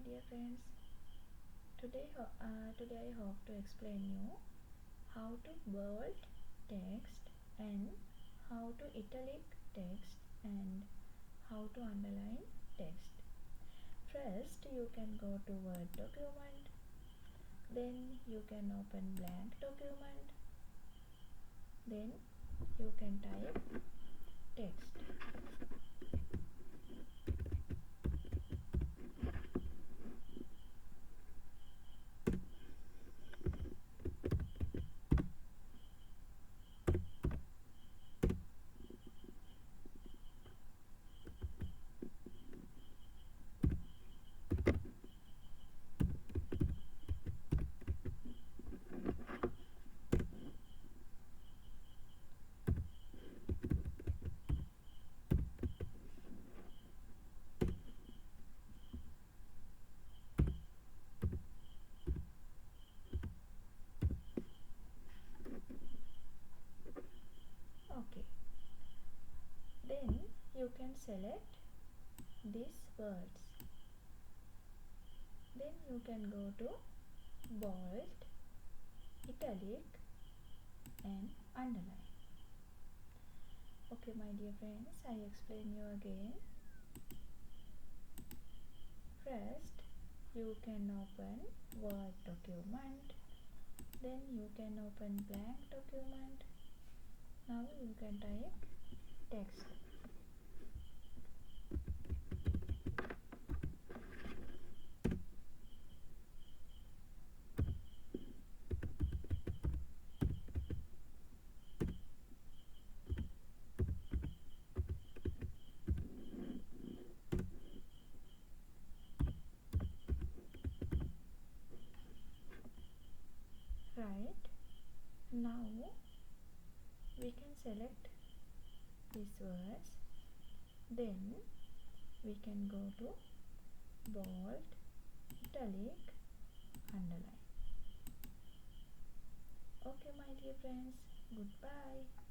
dear friends. Today I hope to explain you how to bold text and how to italic text and how to underline text. First, you can go to Word document, then you can open blank document, then you can type text. Okay, then you can select these words. Then you can go to bold, italic and underline. Okay, my dear friends, I explain you again. First, you can open Word document, then you can open blank document. Now you can type text. Right, now we can select these words, then we can go to bold, italic, underline. Okay, my dear friends, goodbye.